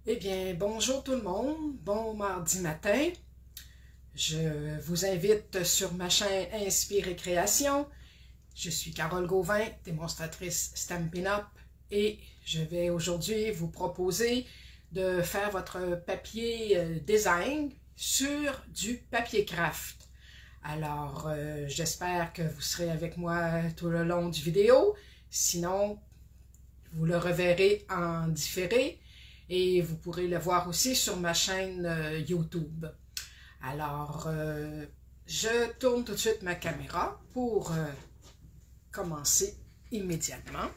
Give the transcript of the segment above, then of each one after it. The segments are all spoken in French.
Eh bien, bonjour tout le monde, bon mardi matin. Je vous invite sur ma chaîne Inspire et Création. Je suis Carole Gauvin, démonstratrice Stampin' Up, et je vais aujourd'hui vous proposer de faire votre papier design sur du papier craft. Alors, j'espère que vous serez avec moi tout le long du vidéo. Sinon, vous le reverrez en différé et vous pourrez le voir aussi sur ma chaîne YouTube. Alors, je tourne tout de suite ma caméra pour commencer immédiatement.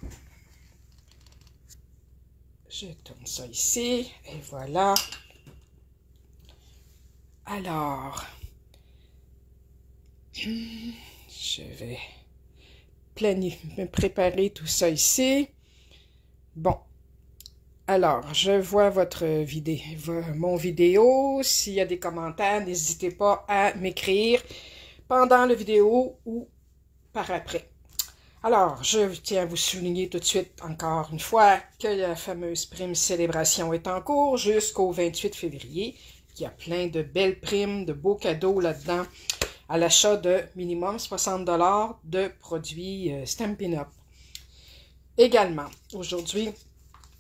Je tourne ça ici et voilà. Alors, je vais me préparer tout ça ici. Bon. Alors, je vois mon vidéo. S'il y a des commentaires, n'hésitez pas à m'écrire pendant la vidéo ou par après. Alors, je tiens à vous souligner tout de suite, encore une fois, que la fameuse prime célébration est en cours jusqu'au 28 février. Il y a plein de belles primes, de beaux cadeaux là-dedans, à l'achat de minimum 60 $ de produits Stampin' Up. Également, aujourd'hui,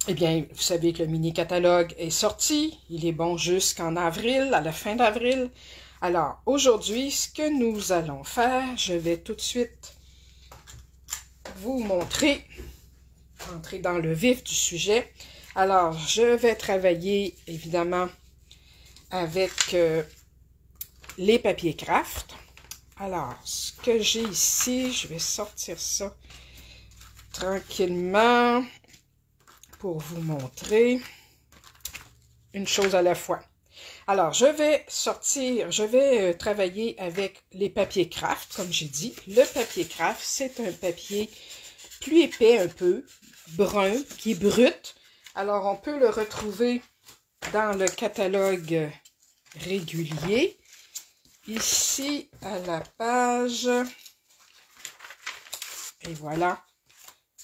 eh bien, vous savez que le mini-catalogue est sorti. Il est bon jusqu'en avril, à la fin d'avril. Alors, aujourd'hui, ce que nous allons faire, je vais tout de suite vous montrer, entrer dans le vif du sujet. Alors, je vais travailler, évidemment, avec les papiers craft. Alors, ce que j'ai ici, je vais sortir ça tranquillement pour vous montrer une chose à la fois. Alors, je vais travailler avec les papiers craft, comme j'ai dit. Le papier craft, c'est un papier plus épais un peu, brun, qui est brut. Alors, on peut le retrouver dans le catalogue régulier. Ici, à la page, et voilà,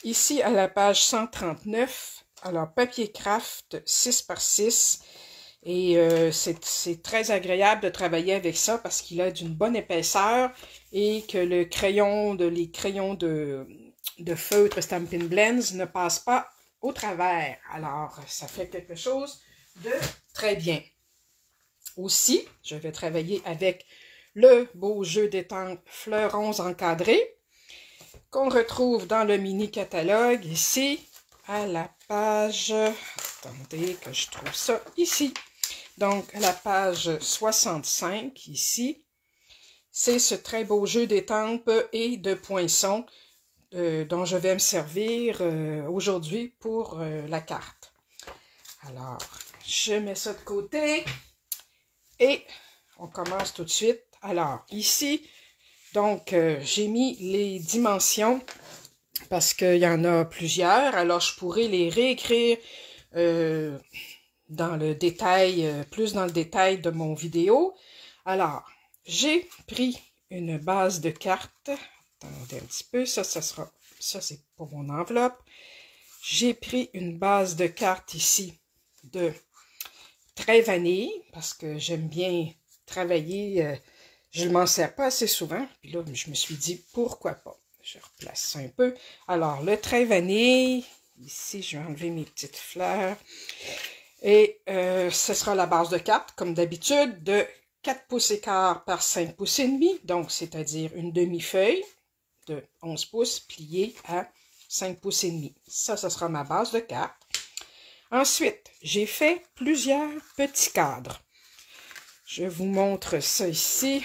ici à la page 139, alors papier craft 6 par 6, et c'est très agréable de travailler avec ça parce qu'il a d'une bonne épaisseur et que les crayons de feutre Stampin' Blends ne passent pas au travers. Alors, ça fait quelque chose de très bien. Aussi, je vais travailler avec le beau jeu d'étampes fleurons encadrés qu'on retrouve dans le mini-catalogue ici à la page... Attendez que je trouve ça ici. Donc, à la page 65 ici, c'est ce très beau jeu d'étampes et de poinçons dont je vais me servir aujourd'hui pour la carte. Alors, je mets ça de côté. Et on commence tout de suite. Alors, ici, donc, j'ai mis les dimensions parce qu'il y en a plusieurs. Alors, je pourrais les réécrire dans le détail, plus dans le détail de mon vidéo. Alors, j'ai pris une base de cartes. Attendez un petit peu, ça c'est pour mon enveloppe. J'ai pris une base de cartes ici de très vanille, parce que j'aime bien travailler, je ne m'en sers pas assez souvent, puis là, je me suis dit, pourquoi pas? Je replace ça un peu. Alors, le trait vanille, ici, je vais enlever mes petites fleurs, et ce sera la base de cartes, comme d'habitude, de 4 pouces et quart par 5 pouces et demi, donc c'est-à-dire une demi-feuille de 11 pouces pliée à 5 pouces et demi. Ça sera ma base de cartes. Ensuite, j'ai fait plusieurs petits cadres. Je vous montre ça ici.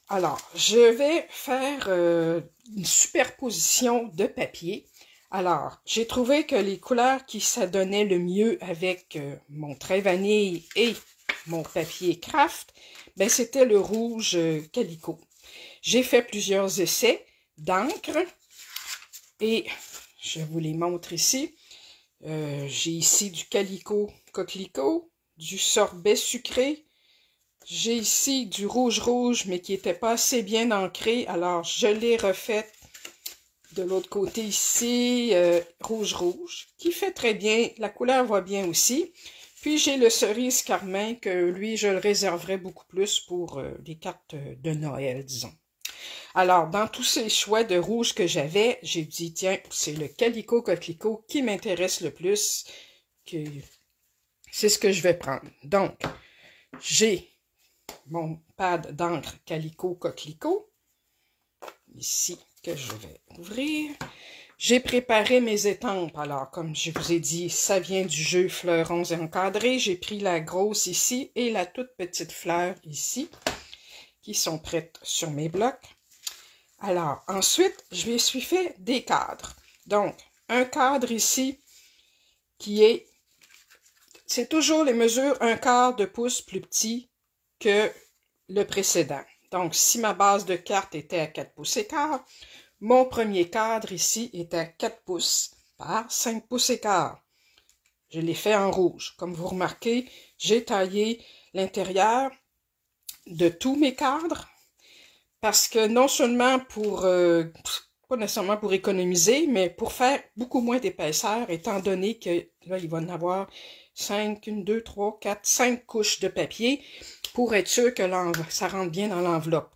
Alors, je vais faire une superposition de papier. Alors, j'ai trouvé que les couleurs qui s'adonnaient le mieux avec mon trait vanille et mon papier craft, ben, c'était le rouge calico. J'ai fait plusieurs essais d'encre et je vous les montre ici. J'ai ici du calico coquelicot, du sorbet sucré. J'ai ici du rouge mais qui n'était pas assez bien ancré. Alors, je l'ai refait De l'autre côté ici, rouge-rouge, qui fait très bien. La couleur va bien aussi. Puis j'ai le cerise carmin, que lui, je le réserverai beaucoup plus pour les cartes de Noël, disons. Alors, dans tous ces choix de rouge que j'avais, j'ai dit, tiens, c'est le Calico Coquelicot qui m'intéresse le plus, que c'est ce que je vais prendre. Donc, j'ai mon pad d'encre Calico Coquelicot, ici, que je vais ouvrir. J'ai préparé mes étampes. Alors, comme je vous ai dit, ça vient du jeu Fleurons et Encadrés. J'ai pris la grosse ici et la toute petite fleur ici, qui sont prêtes sur mes blocs. Alors, ensuite, je me suis fait des cadres. Donc, un cadre ici qui est... C'est toujours les mesures 1/4 de pouce plus petit que le précédent. Donc, si ma base de carte était à 4 pouces et quart, mon premier cadre ici est à 4 pouces par 5 pouces et quart. Je l'ai fait en rouge. Comme vous remarquez, j'ai taillé l'intérieur de tous mes cadres parce que non seulement pour, pas nécessairement pour économiser, mais pour faire beaucoup moins d'épaisseur, étant donné que là, il va y en avoir 5, 1, 2, 3, 4, 5 couches de papier pour être sûr que ça rentre bien dans l'enveloppe.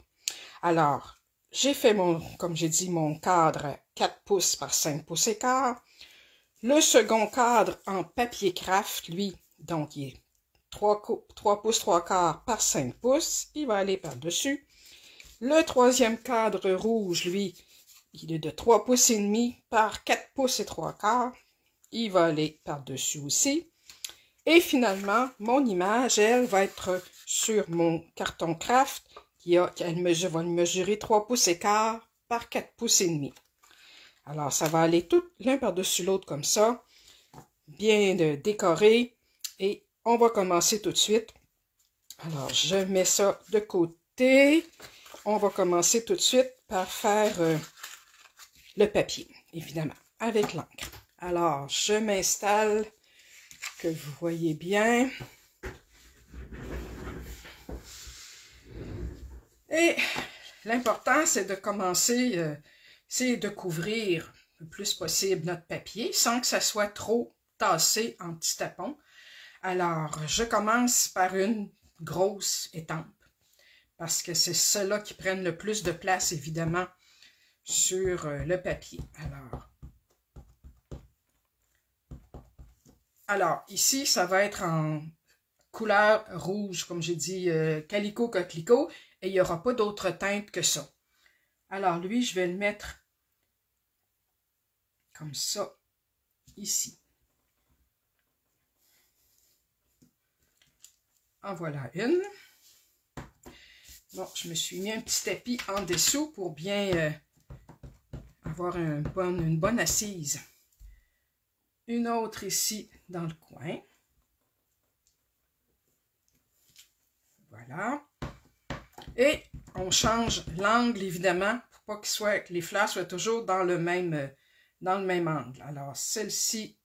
Alors, j'ai fait comme j'ai dit, mon cadre à 4 pouces par 5 pouces et quart. Le second cadre en papier craft, lui, donc il est 3 pouces 3 quarts par 5 pouces. Il va aller par-dessus. Le troisième cadre rouge, lui, il est de 3 pouces et demi par 4 pouces et 3 quarts. Il va aller par-dessus aussi. Et finalement, mon image, elle, va être sur mon carton craft elle va mesurer 3 pouces et quart par 4 pouces et demi. Alors, ça va aller tout l'un par-dessus l'autre comme ça, bien décoré. Et on va commencer tout de suite. Alors, je mets ça de côté. On va commencer tout de suite par faire le papier, évidemment, avec l'encre. Alors, je m'installe, que vous voyez bien. Et l'important, c'est de commencer, c'est de couvrir le plus possible notre papier sans que ça soit trop tassé en petits tapons. Alors, je commence par une grosse étampe parce que c'est ceux-là qui prennent le plus de place, évidemment, sur le papier. Alors, ici, ça va être en couleur rouge, comme j'ai dit, Calico Coquelicot, et il n'y aura pas d'autre teinte que ça. Alors, lui, je vais le mettre comme ça, ici. En voilà une. Bon, je me suis mis un petit tapis en dessous pour bien avoir une bonne assise. Une autre ici dans le coin. Voilà. Et on change l'angle, évidemment, pour pas que les fleurs soient toujours dans le même angle. Alors, celle-ci,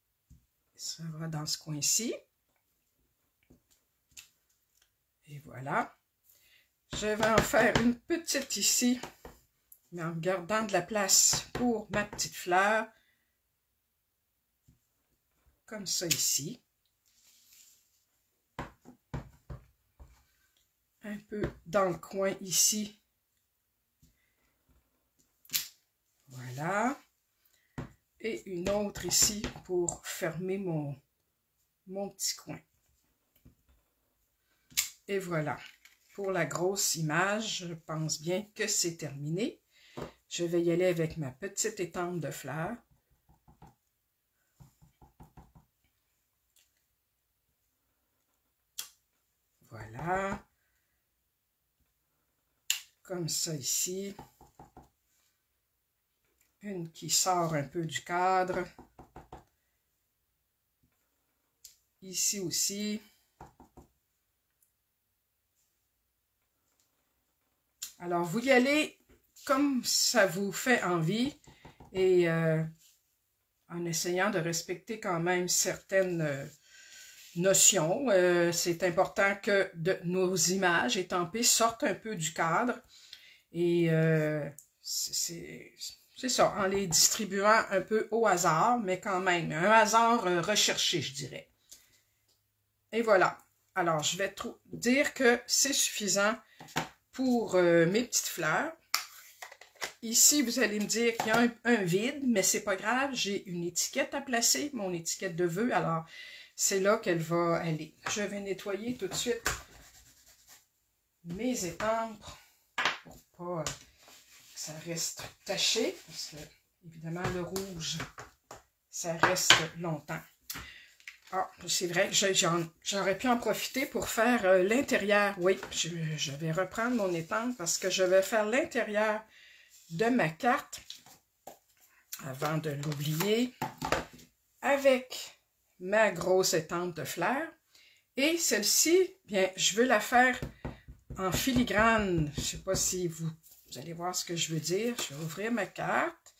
ça va dans ce coin-ci. Et voilà. Je vais en faire une petite ici, mais en gardant de la place pour ma petite fleur. Comme ça ici. Un peu dans le coin ici. Voilà. Et une autre ici pour fermer mon petit coin. Et voilà. Pour la grosse image, je pense bien que c'est terminé. Je vais y aller avec ma petite étampe de fleurs. Voilà. Comme ça ici. Une qui sort un peu du cadre. Ici aussi. Alors, vous y allez comme ça vous fait envie et en essayant de respecter quand même certaines notions. C'est important que nos images étampées sortent un peu du cadre et c'est ça, en les distribuant un peu au hasard, mais quand même, un hasard recherché, je dirais. Et voilà. Alors, je vais dire que c'est suffisant pour mes petites fleurs. Ici, vous allez me dire qu'il y a un vide, mais c'est pas grave, j'ai une étiquette à placer, mon étiquette de vœux, alors c'est là qu'elle va aller. Je vais nettoyer tout de suite mes étampes pour pas que ça reste taché, parce que, évidemment, le rouge, ça reste longtemps. Ah, c'est vrai que j'aurais pu en profiter pour faire l'intérieur. Oui, je vais reprendre mon étampe parce que je vais faire l'intérieur de ma carte, avant de l'oublier, avec ma grosse étampe de fleurs. Et celle-ci, bien, je veux la faire en filigrane. Je ne sais pas si vous allez voir ce que je veux dire. Je vais ouvrir ma carte.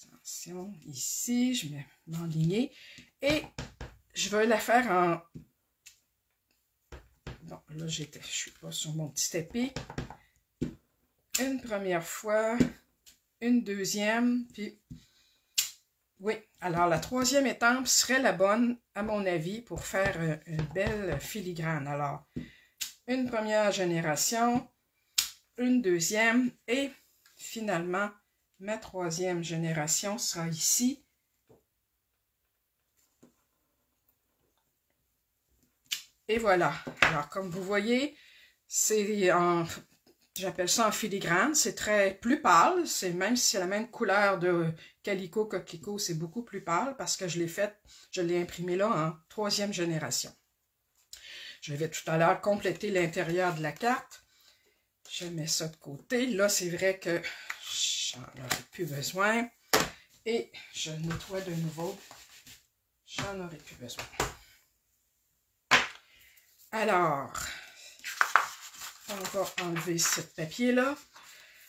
Attention, ici, je vais m'enligner. Et je vais la faire en... Bon, là, je ne suis pas sur mon petit tapis. Une première fois, une deuxième, puis... Oui, alors la troisième étampe serait la bonne, à mon avis, pour faire une belle filigrane. Alors, une première génération, une deuxième, et finalement, ma troisième génération sera ici. Et voilà. Alors, comme vous voyez, c'est en... J'appelle ça en filigrane, c'est plus pâle, même si c'est la même couleur de Calico Coquelicot, c'est beaucoup plus pâle parce que je l'ai imprimé là en troisième génération. Je vais tout à l'heure compléter l'intérieur de la carte. Je mets ça de côté. Là, c'est vrai que j'en aurai plus besoin. Et je nettoie de nouveau. J'en aurai plus besoin. Alors... on va enlever ce papier-là.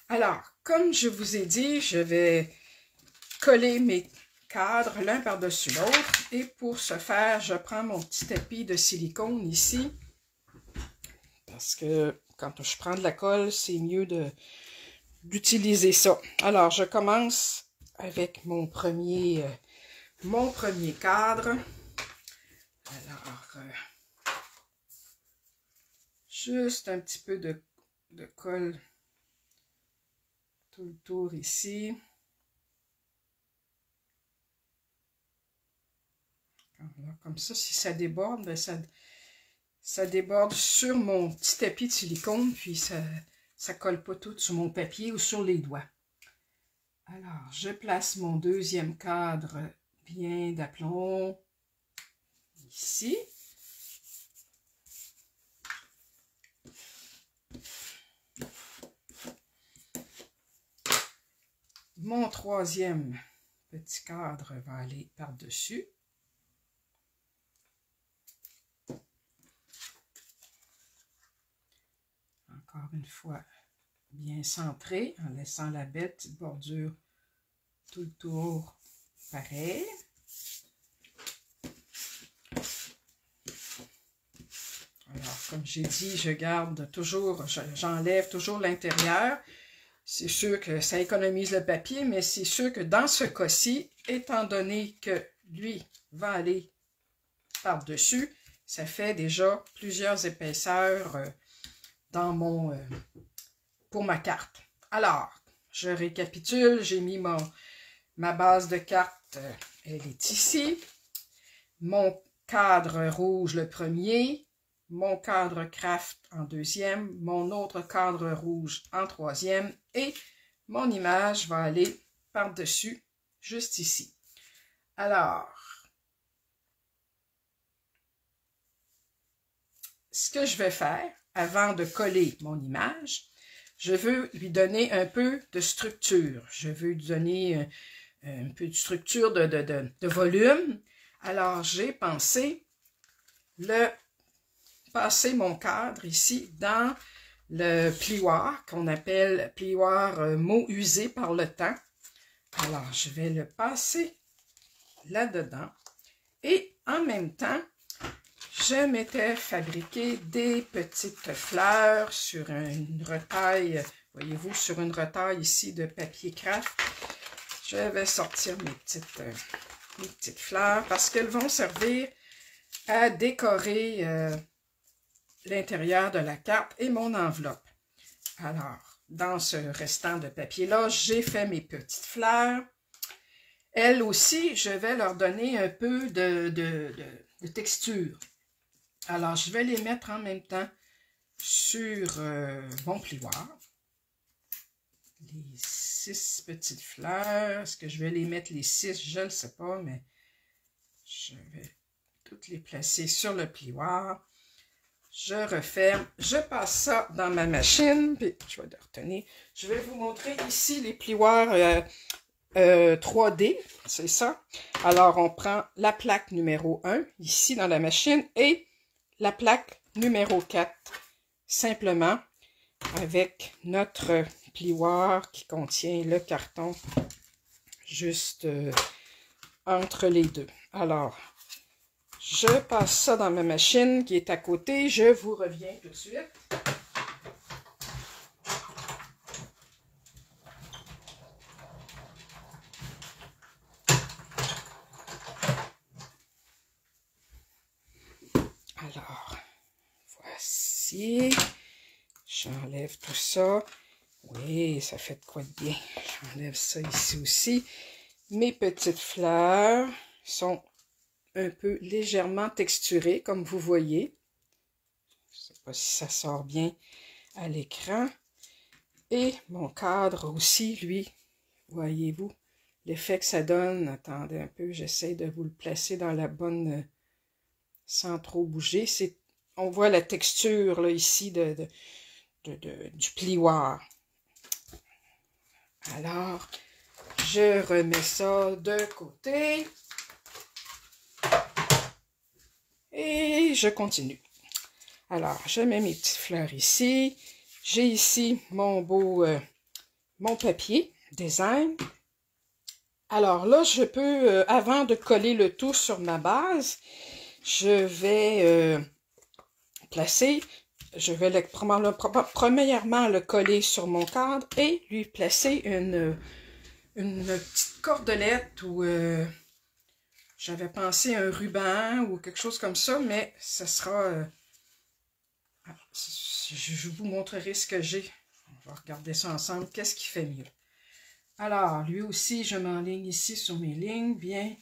Alors, comme je vous ai dit, je vais coller mes cadres l'un par-dessus l'autre. Et pour ce faire, je prends mon petit tapis de silicone ici. Parce que quand je prends de la colle, c'est mieux d'utiliser ça. Alors, je commence avec mon premier cadre. Alors... juste un petit peu de colle tout le tour ici. Alors, comme ça, si ça déborde, ben ça déborde sur mon petit tapis de silicone, puis ça ne colle pas tout sur mon papier ou sur les doigts. Alors, je place mon deuxième cadre bien d'aplomb ici. Mon troisième petit cadre va aller par-dessus. Encore une fois, bien centré, en laissant la belle petite bordure tout le tour pareil. Alors, comme j'ai dit, je garde toujours, j'enlève toujours l'intérieur. C'est sûr que ça économise le papier, mais c'est sûr que dans ce cas-ci, étant donné que lui va aller par-dessus, ça fait déjà plusieurs épaisseurs pour ma carte. Alors, je récapitule, j'ai mis ma base de carte, elle est ici. Mon cadre rouge le premier, mon cadre craft en deuxième, mon autre cadre rouge en troisième et mon image va aller par-dessus, juste ici. Alors, ce que je vais faire avant de coller mon image, je veux lui donner un peu de structure. Je veux lui donner un peu de structure de volume. Alors, j'ai pensé passer mon cadre ici dans le plioir qu'on appelle plioir mot usé par le temps. Alors, je vais le passer là-dedans. Et en même temps, je m'étais fabriqué des petites fleurs sur une retaille, voyez-vous, sur une retaille ici de papier craft. je vais sortir mes petites fleurs parce qu'elles vont servir à décorer l'intérieur de la carte et mon enveloppe. Alors, dans ce restant de papier-là, j'ai fait mes petites fleurs. Elles aussi, je vais leur donner un peu de texture. Alors, je vais les mettre en même temps sur mon plioir. Les 6 petites fleurs. Est-ce que je vais les mettre les 6? Je ne le sais pas, mais je vais toutes les placer sur le plioir. Je referme. Je passe ça dans ma machine. Puis je vais le retenir. Je vais vous montrer ici les plioirs 3D. C'est ça. Alors, on prend la plaque numéro 1 ici dans la machine et la plaque numéro 4 simplement avec notre plioir qui contient le carton juste entre les deux. Alors, je passe ça dans ma machine qui est à côté. Je vous reviens tout de suite. Alors, voici. J'enlève tout ça. Oui, ça fait de quoi de bien. J'enlève ça ici aussi. Mes petites fleurs sont un peu légèrement texturées, comme vous voyez. Je ne sais pas si ça sort bien à l'écran. Et mon cadre aussi, lui, voyez-vous, l'effet que ça donne. Attendez un peu, j'essaie de vous le placer dans la bonne... sans trop bouger. On voit la texture là, ici du plioir. Alors, je remets ça de côté. Et je continue. Alors, je mets mes petites fleurs ici. J'ai ici mon beau mon papier design. Alors là, je peux, avant de coller le tout sur ma base, je vais placer, premièrement le coller sur mon cadre et lui placer une petite cordelette ou j'avais pensé un ruban ou quelque chose comme ça, mais ce sera... je vous montrerai ce que j'ai. On va regarder ça ensemble. Qu'est-ce qui fait mieux? Alors, lui aussi, je m'enligne ici sur mes lignes, bien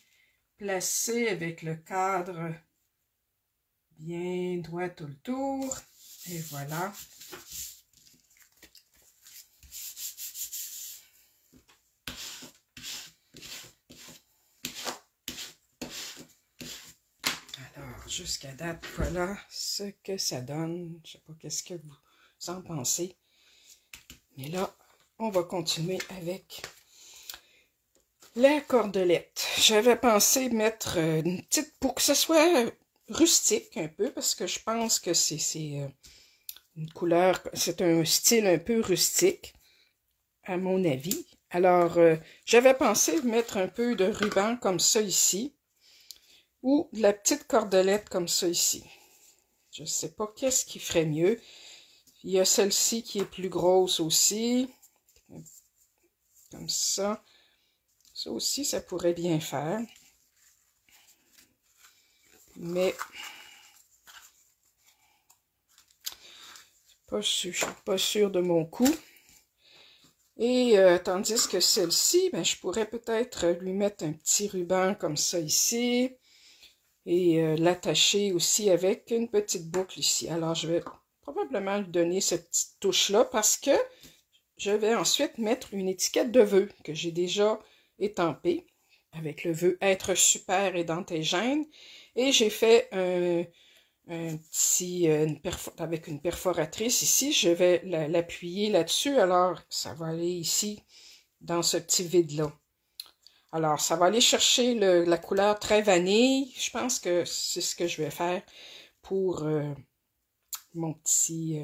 placé avec le cadre bien droit tout le tour. Et voilà. Alors, jusqu'à date, voilà ce que ça donne. Je ne sais pas qu'est-ce que vous en pensez. Mais là, on va continuer avec la cordelette. J'avais pensé mettre une petite, pour que ce soit rustique un peu, parce que je pense que c'est une couleur, c'est un style un peu rustique, à mon avis. Alors, j'avais pensé mettre un peu de ruban comme ça ici, ou de la petite cordelette comme ça ici. Je ne sais pas qu'est-ce qui ferait mieux. Il y a celle-ci qui est plus grosse aussi, comme ça. Ça aussi, ça pourrait bien faire. Mais je ne suis pas sûre de mon coup. Et tandis que celle-ci, ben, je pourrais peut-être lui mettre un petit ruban comme ça ici. Et l'attacher aussi avec une petite boucle ici. Alors, je vais probablement lui donner cette petite touche-là parce que je vais ensuite mettre une étiquette de vœux que j'ai déjà étampée avec le vœu être super et dans tes gènes. Et j'ai fait un petit, avec une perforatrice ici. Je vais l'appuyer là-dessus. Alors, ça va aller ici dans ce petit vide-là. Alors, ça va aller chercher la couleur très vanille. Je pense que c'est ce que je vais faire pour mon petit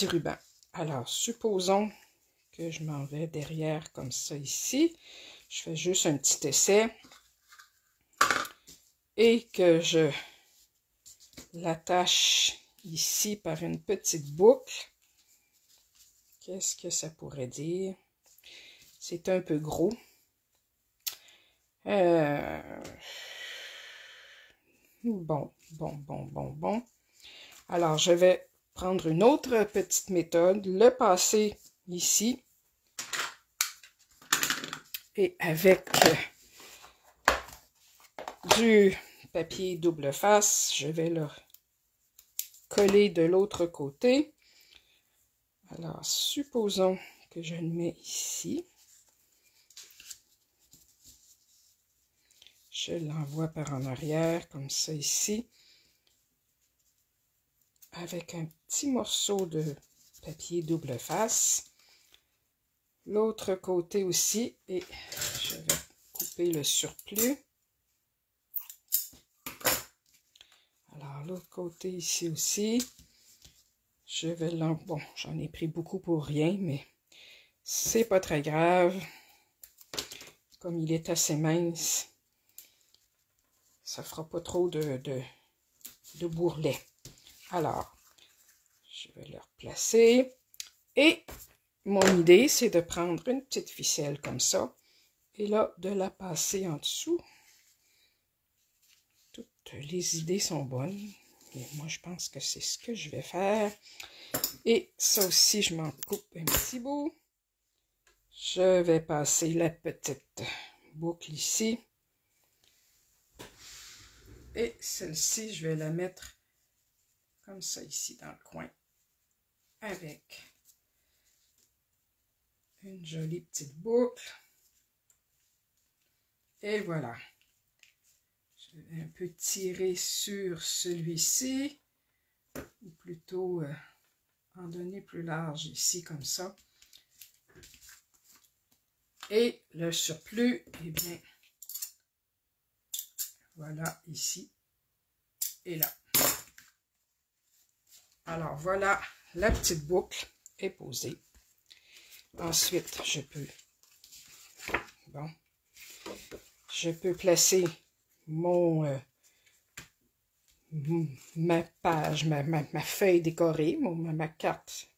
ruban. Alors, supposons que je m'en vais derrière comme ça ici. Je fais juste un petit essai. Et que je l'attache ici par une petite boucle. Qu'est-ce que ça pourrait dire? C'est un peu gros. Bon. Alors, je vais prendre une autre petite méthode, le passer ici. Et avec du papier double face, je vais le coller de l'autre côté. Alors, supposons que je le mets ici. Je l'envoie par en arrière, comme ça ici, avec un petit morceau de papier double face. L'autre côté aussi, et je vais couper le surplus. Alors, l'autre côté ici aussi, je vais l'envoyer. Bon, j'en ai pris beaucoup pour rien, mais c'est pas très grave. Comme il est assez mince, ça fera pas trop de bourrelet. Alors, je vais le replacer. Et mon idée, c'est de prendre une petite ficelle comme ça, et là, de la passer en dessous. Toutes les idées sont bonnes, mais moi, je pense que c'est ce que je vais faire. Et ça aussi, je m'en coupe un petit bout. Je vais passer la petite boucle ici. Et celle-ci, je vais la mettre comme ça ici dans le coin, avec une jolie petite boucle. Et voilà. Je vais un peu tirer sur celui-ci, ou plutôt en donner plus large ici, comme ça. Et le surplus, eh bien, voilà, ici et là. Alors, voilà, la petite boucle est posée. Ensuite, je peux placer ma page, ma feuille décorée, ma carte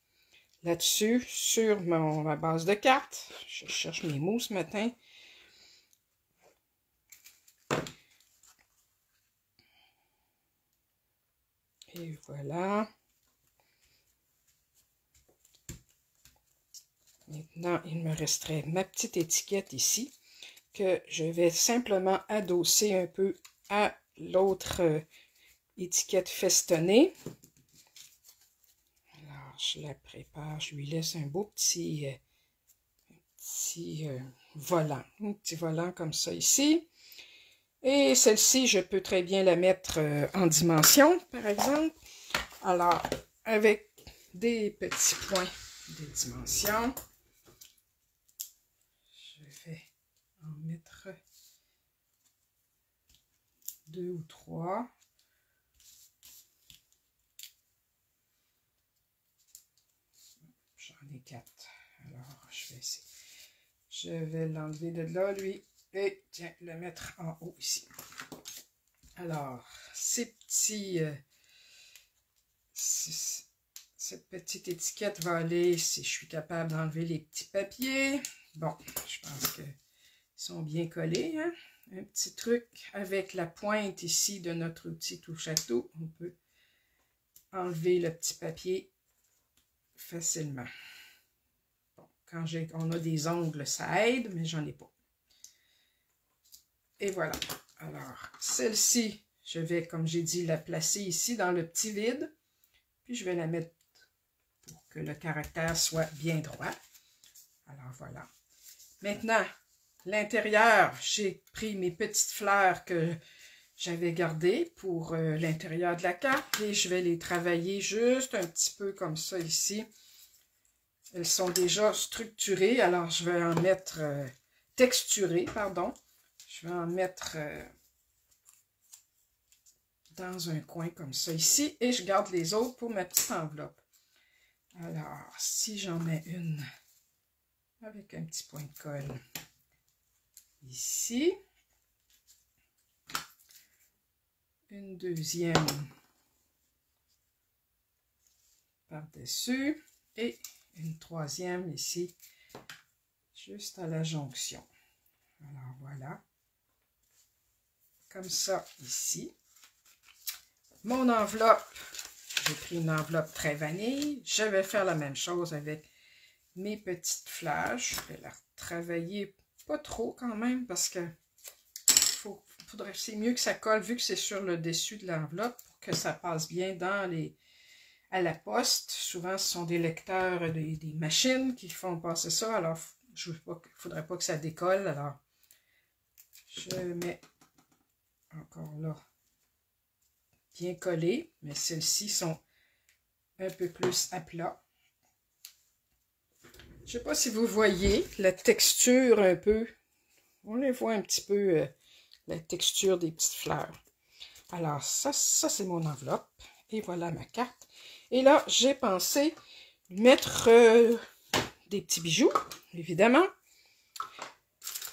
là-dessus, sur ma base de cartes. Je cherche mes mots ce matin. Et voilà. Maintenant, il me resterait ma petite étiquette ici, que je vais simplement adosser un peu à l'autre étiquette festonnée. Alors, je la prépare, je lui laisse un beau petit volant, un petit volant comme ça ici. Et celle-ci, je peux très bien la mettre en dimension, par exemple. Alors, avec des petits points de dimension, je vais en mettre 2 ou 3. J'en ai 4. Alors, je vais essayer. Je vais l'enlever de là, lui, et tiens, le mettre en haut ici. Alors, cette petite étiquette va aller, si je suis capable d'enlever les petits papiers. Bon, je pense qu'ils sont bien collés, hein? Un petit truc avec la pointe ici de notre outil touche-à-tout. On peut enlever le petit papier facilement. Bon, quand on a des ongles, ça aide, mais j'en ai pas. Et voilà. Alors, celle-ci, je vais, comme j'ai dit, la placer ici dans le petit vide. Puis je vais la mettre pour que le caractère soit bien droit. Alors voilà. Maintenant, l'intérieur, j'ai pris mes petites fleurs que j'avais gardées pour l'intérieur de la carte et je vais les travailler juste un petit peu comme ça ici. Elles sont déjà structurées, alors je vais en mettre, texturées, pardon. Je vais en mettre dans un coin comme ça ici et je garde les autres pour ma petite enveloppe. Alors, si j'en mets une avec un petit point de colle ici, une deuxième par-dessus et une troisième ici, juste à la jonction. Alors voilà. comme ça ici. Mon enveloppe, j'ai pris une enveloppe très vanille. Je vais faire la même chose avec mes petites fleurs. Je vais la travailler pas trop quand même parce que c'est mieux que ça colle vu que c'est sur le dessus de l'enveloppe pour que ça passe bien à la poste. Souvent, ce sont des lecteurs, des machines qui font passer ça. Alors, il ne faudrait pas que ça décolle. Alors, je mets encore là bien collé, mais celles-ci sont un peu plus à plat. Je ne sais pas si vous voyez la texture un peu, on les voit un petit peu, la texture des petites fleurs. Alors ça c'est mon enveloppe, et voilà ma carte. Et là, j'ai pensé mettre des petits bijoux, évidemment.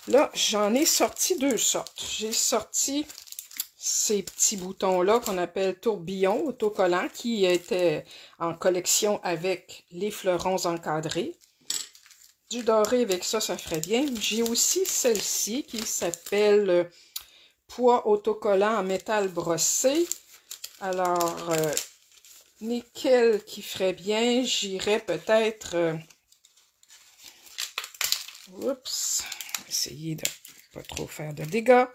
Là, j'en ai sorti deux sortes. J'ai sorti ces petits boutons-là qu'on appelle tourbillons autocollants qui étaient en collection avec les fleurons encadrés. Du doré avec ça, ça ferait bien. J'ai aussi celle-ci qui s'appelle poids autocollant en métal brossé. Alors, nickel qui ferait bien. J'irais peut-être... oups, essayer de pas trop faire de dégâts.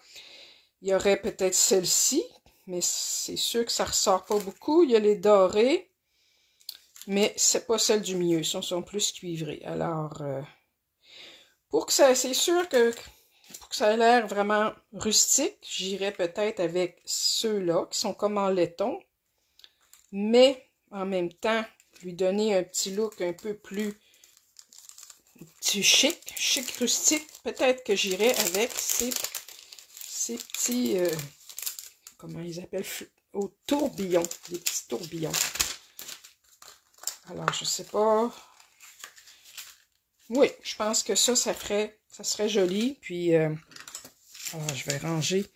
Il y aurait peut-être celle-ci, mais c'est sûr que ça ressort pas beaucoup. Il y a les dorés, mais c'est pas celle du milieu. Ils sont plus cuivrés. Alors, c'est sûr que pour que ça ait l'air vraiment rustique, j'irais peut-être avec ceux-là, qui sont comme en laiton, mais en même temps, lui donner un petit look un peu plus chic rustique. Peut-être que j'irais avec ces petits, comment ils appellent, aux tourbillons, des petits tourbillons. Alors, je sais pas. Oui, je pense que ça serait joli. Puis, alors, je vais ranger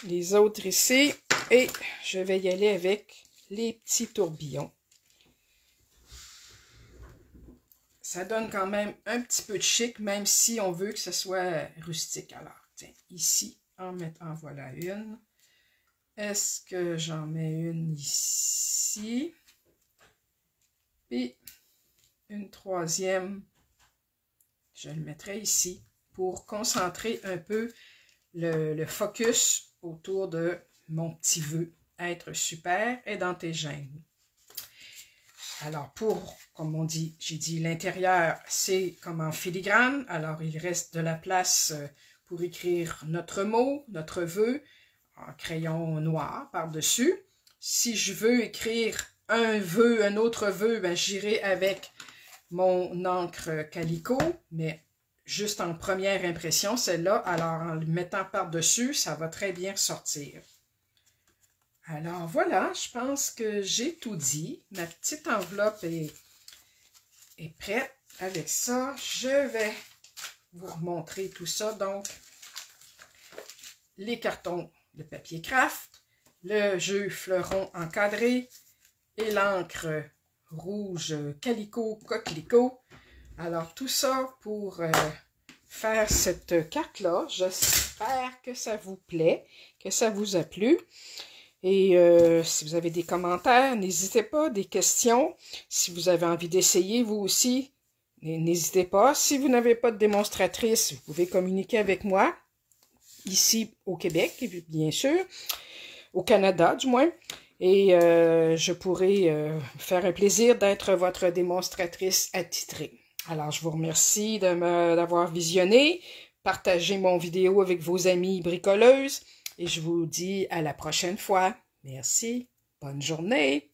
les autres ici et je vais y aller avec les petits tourbillons. Ça donne quand même un petit peu de chic, même si on veut que ce soit rustique. Alors, tiens, ici, en voilà une. Est-ce que j'en mets une ici? Et une troisième, je le mettrai ici pour concentrer un peu le focus autour de mon petit vœu, être super et dans tes gènes. Alors comme on dit, j'ai dit l'intérieur, c'est comme en filigrane. Alors il reste de la place pour écrire notre mot, notre vœu, en crayon noir par-dessus. Si je veux écrire un vœu, un autre vœu, ben, j'irai avec mon encre Calico, mais juste en première impression, celle-là. Alors en le mettant par-dessus, ça va très bien sortir. Alors voilà, je pense que j'ai tout dit. Ma petite enveloppe est prête. Avec ça, je vais vous remontrer tout ça. Donc, les cartons de papier craft, le jeu fleuron encadré et l'encre rouge Calico Coquelicot. Alors, tout ça pour faire cette carte-là. J'espère que ça vous plaît, que ça vous a plu. Et si vous avez des commentaires, n'hésitez pas, des questions. Si vous avez envie d'essayer, vous aussi, n'hésitez pas. Si vous n'avez pas de démonstratrice, vous pouvez communiquer avec moi, ici au Québec, bien sûr, au Canada du moins. Et je pourrai faire un plaisir d'être votre démonstratrice attitrée. Alors, je vous remercie d'avoir visionné. Partagez mon vidéo avec vos amis bricoleuses. Et je vous dis à la prochaine fois. Merci. Bonne journée.